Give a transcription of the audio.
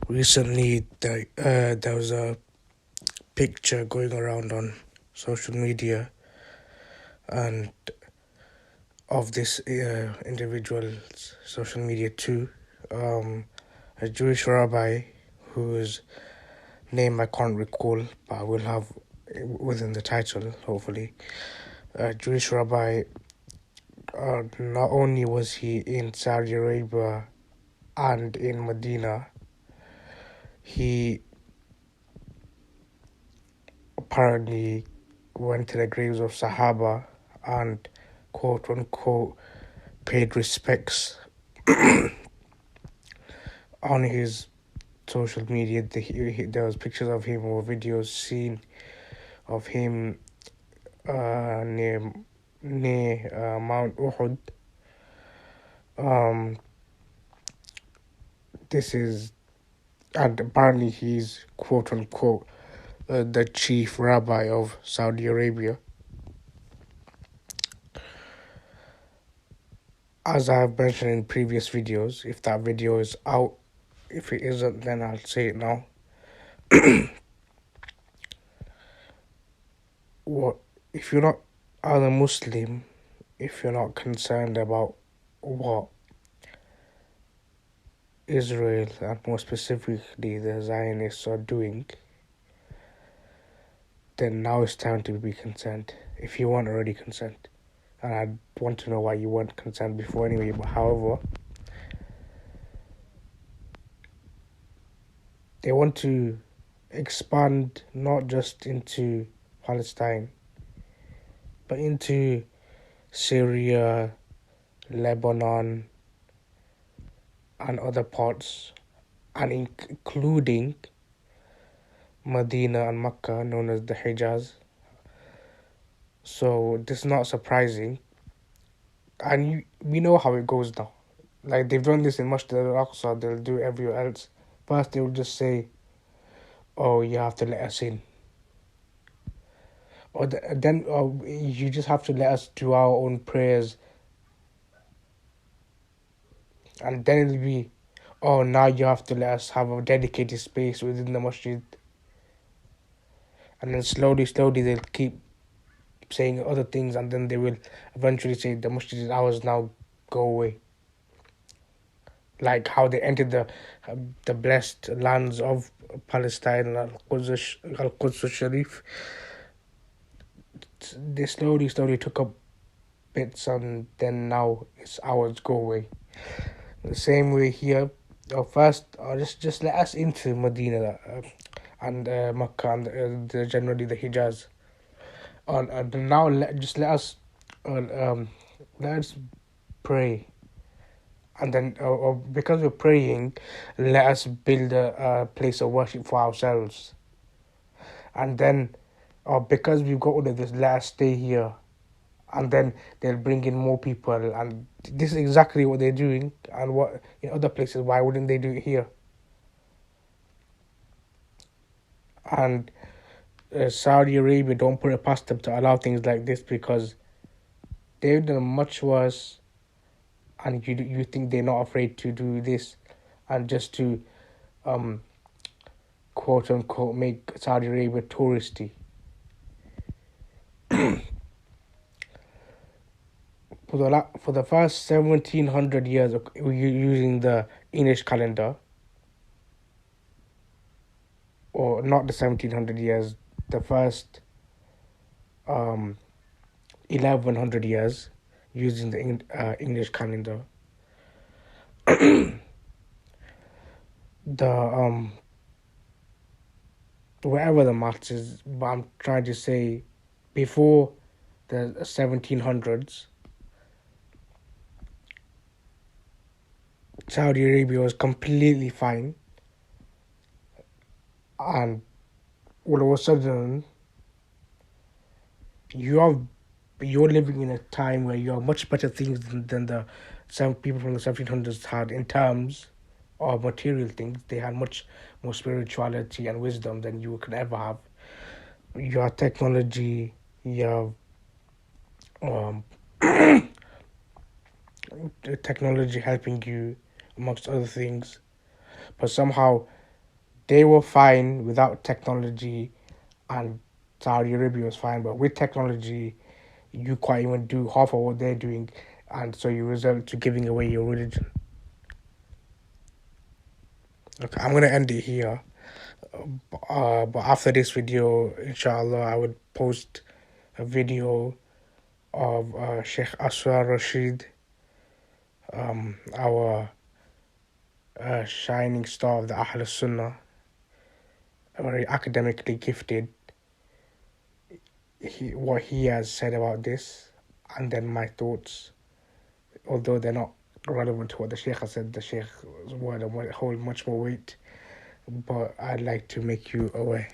Recently, there was a picture going around on social media and of this individual's social media too. A Jewish rabbi whose name I can't recall, but I will have within the title, hopefully. A Jewish rabbi, not only was he in Saudi Arabia and in Medina, he apparently went to the graves of Sahaba and quote unquote paid respects on his social media. There was pictures of him or videos seen of him near Mount Uhud. And apparently he's quote unquote the chief rabbi of Saudi Arabia. As I have mentioned in previous videos, if that video is out, if it isn't, then I'll say it now. If you're not as a Muslim, if you're not concerned about what Israel and more specifically the Zionists are doing, then now it's time to be concerned. If you weren't already concerned, and I want to know why you weren't concerned before anyway. But however, they want to expand not just into Palestine, but into Syria, Lebanon, and other parts, and including Madīnāh and Mecca, known as the Hijaz. So this is not surprising, and we know how it goes now. Like, they've done this in Masjid al-Aqsa, they'll do everywhere else. First they will just say, oh, you have to let us in. Or then you just have to let us do our own prayers. And then it'll be, oh, now you have to let us have a dedicated space within the masjid. And then slowly they'll keep saying other things, and then they will eventually say the masjid is ours now, go away. Like how they entered the blessed lands of Palestine, Al-Quds Sharif. They slowly took up bits, and then now it's ours, go away. The same way here. First, just let us into Medina and Mecca and generally the Hijaz. And now let us pray. And then because we're praying, let us build a place of worship for ourselves. And then because we've got all of this, let us stay here. And then they'll bring in more people. And this is exactly what they're doing. And what in other places, why wouldn't they do it here? And Saudi Arabia, don't put it past them to allow things like this, because they've done much worse. And you think they're not afraid to do this, and just to quote unquote make Saudi Arabia touristy. For the first 1700 years, using the English calendar, or not the 1700 years, the first 1100 years, using the English calendar, the whatever the maths is, but I'm trying to say before the 1700s, Saudi Arabia was completely fine, and all of a sudden you're living in a time where you have much better things than the some people from the 1700s had in terms of material things. They had much more spirituality and wisdom than you could ever have. You have technology, you have technology helping you, amongst other things. But somehow they were fine without technology, and Saudi Arabia was fine. But with technology, you can't even do half of what they're doing, and so you result to giving away your religion. Okay, I'm gonna end it here. But after this video, inshallah, I would post a video of Sheikh Aswar Rashid, our shining star of the Ahl Sunnah, very academically gifted. What he has said about this, and then my thoughts, although they're not relevant to what the Sheikh has said, the Sheikh's word hold much more weight. But I'd like to make you aware.